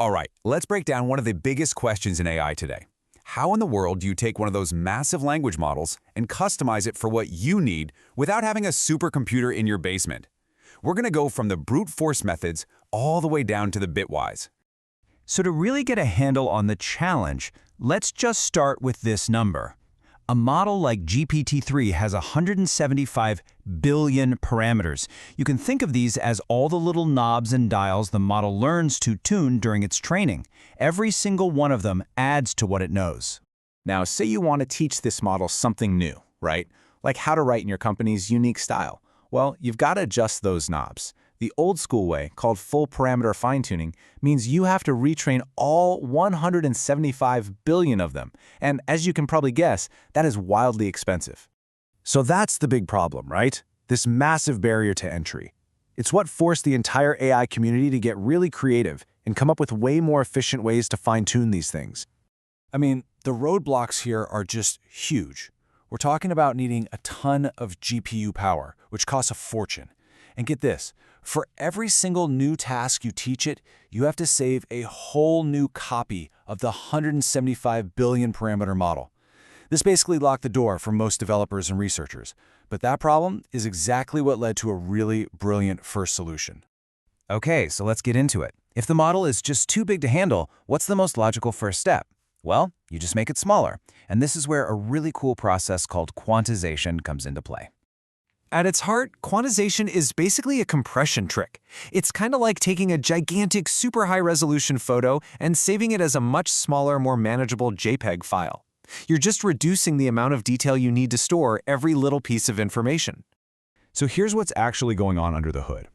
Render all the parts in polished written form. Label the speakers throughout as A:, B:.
A: All right, let's break down one of the biggest questions in AI today. How in the world do you take one of those massive language models and customize it for what you need without having a supercomputer in your basement? We're going to go from the brute force methods all the way down to the bitwise.
B: So to really get a handle on the challenge, let's just start with this number. A model like GPT-3 has 175 billion parameters. You can think of these as all the little knobs and dials the model learns to tune during its training. Every single one of them adds to what it knows.
C: Now, say you want to teach this model something new, right? Like how to write in your company's unique style. Well, you've got to adjust those knobs. The old school way, called full parameter fine-tuning, means you have to retrain all 175 billion of them. And as you can probably guess, that is wildly expensive.
D: So that's the big problem, right? This massive barrier to entry. It's what forced the entire AI community to get really creative and come up with way more efficient ways to fine-tune these things. I mean, the roadblocks here are just huge. We're talking about needing a ton of GPU power, which costs a fortune. And get this, for every single new task you teach it, you have to save a whole new copy of the 175 billion parameter model. This basically locked the door for most developers and researchers, but that problem is exactly what led to a really brilliant first solution.
B: Okay, so let's get into it. If the model is just too big to handle, what's the most logical first step? Well, you just make it smaller, and this is where a really cool process called quantization comes into play.
D: At its heart, quantization is basically a compression trick. It's kind of like taking a gigantic, super high-resolution photo and saving it as a much smaller, more manageable JPEG file. You're just reducing the amount of detail you need to store every little piece of information.
A: So here's what's actually going on under the hood.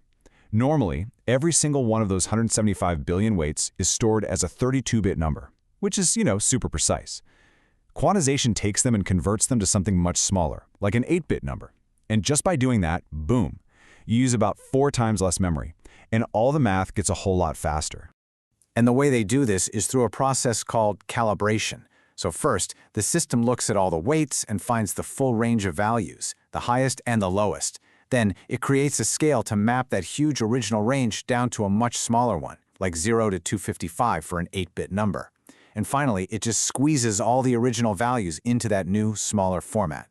A: Normally, every single one of those 175 billion weights is stored as a 32-bit number, which is, super precise. Quantization takes them and converts them to something much smaller, like an 8-bit number. And just by doing that, boom, you use about 4 times less memory, and all the math gets a whole lot faster.
C: And the way they do this is through a process called calibration. So first, the system looks at all the weights and finds the full range of values, the highest and the lowest. Then it creates a scale to map that huge original range down to a much smaller one, like 0 to 255 for an 8-bit number. And finally, it just squeezes all the original values into that new, smaller format.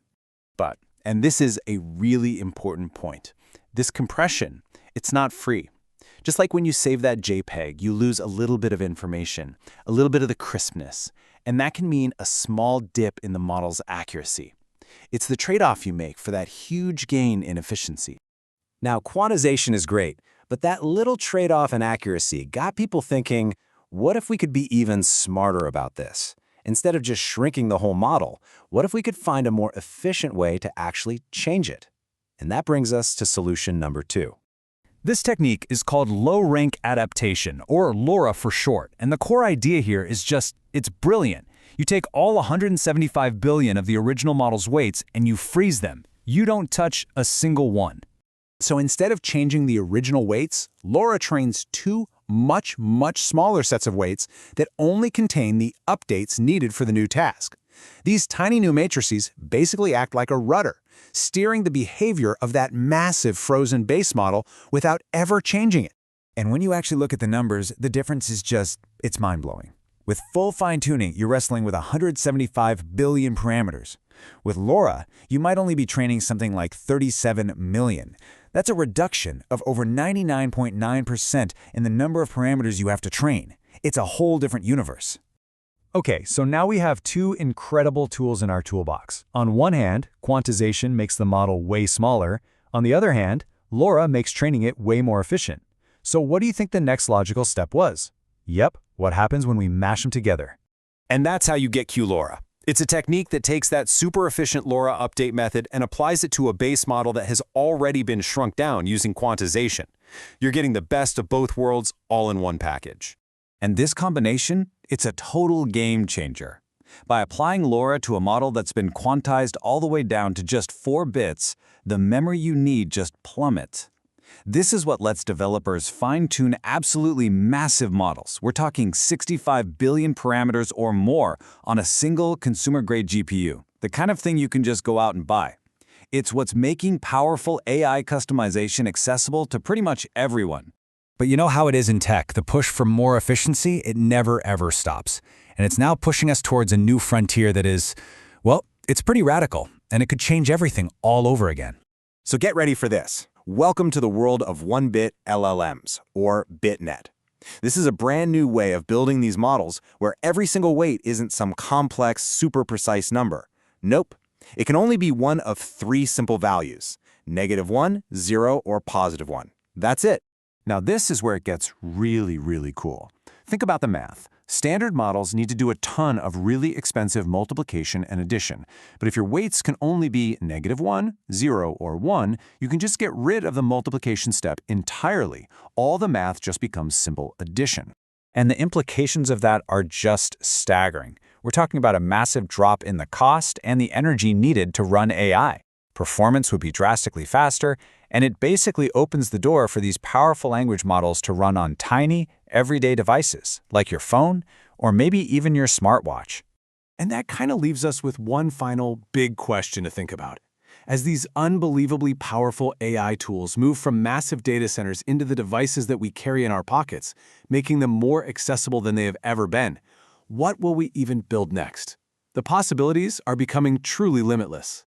C: But, and this is a really important point, this compression, it's not free. Just like when you save that JPEG, you lose a little bit of information, a little bit of the crispness, and that can mean a small dip in the model's accuracy. It's the trade-off you make for that huge gain in efficiency.
E: Now, quantization is great, but that little trade-off in accuracy got people thinking, what if we could be even smarter about this? Instead of just shrinking the whole model, what if we could find a more efficient way to actually change it? And that brings us to solution number 2.
B: This technique is called low-rank adaptation, or LoRA for short, and the core idea here is it's brilliant. You take all 175 billion of the original model's weights and you freeze them. You don't touch a single one.
C: So instead of changing the original weights, LoRA trains 2 much smaller sets of weights that only contain the updates needed for the new task. These tiny new matrices basically act like a rudder, steering the behavior of that massive frozen base model without ever changing it.
A: And when you actually look at the numbers, the difference is it's mind-blowing. With full fine-tuning, you're wrestling with 175 billion parameters. With LoRA, you might only be training something like 37 million. That's a reduction of over 99.9% in the number of parameters you have to train. It's a whole different universe.
B: Okay, so now we have 2 incredible tools in our toolbox. On one hand, quantization makes the model way smaller. On the other hand, LoRA makes training it way more efficient. So what do you think the next logical step was? Yep, what happens when we mash them together?
E: And that's how you get QLoRA. It's a technique that takes that super efficient LoRA update method and applies it to a base model that has already been shrunk down using quantization. You're getting the best of both worlds all in one package.
A: And this combination, it's a total game changer. By applying LoRA to a model that's been quantized all the way down to just 4 bits, the memory you need just plummets. This is what lets developers fine-tune absolutely massive models. We're talking 65 billion parameters or more on a single consumer-grade GPU, the kind of thing you can just go out and buy. It's what's making powerful AI customization accessible to pretty much everyone.
B: But you know how it is in tech, the push for more efficiency, it never ever stops. And it's now pushing us towards a new frontier that is, well, it's pretty radical, and it could change everything all over again.
E: So get ready for this. Welcome to the world of one-bit LLMs, or BitNet. This is a brand new way of building these models where every single weight isn't some complex, super precise number. Nope. It can only be one of three simple values: -1, 0, or +1. That's it.
D: Now this is where it gets really, really cool. Think about the math. Standard models need to do a ton of really expensive multiplication and addition. But if your weights can only be -1, 0, or 1, you can just get rid of the multiplication step entirely. All the math just becomes simple addition.
A: And the implications of that are just staggering. We're talking about a massive drop in the cost and the energy needed to run AI. Performance would be drastically faster, and it basically opens the door for these powerful language models to run on tiny, everyday devices, like your phone or maybe even your smartwatch.
D: And that kind of leaves us with one final big question to think about. As these unbelievably powerful AI tools move from massive data centers into the devices that we carry in our pockets, making them more accessible than they have ever been, what will we even build next? The possibilities are becoming truly limitless.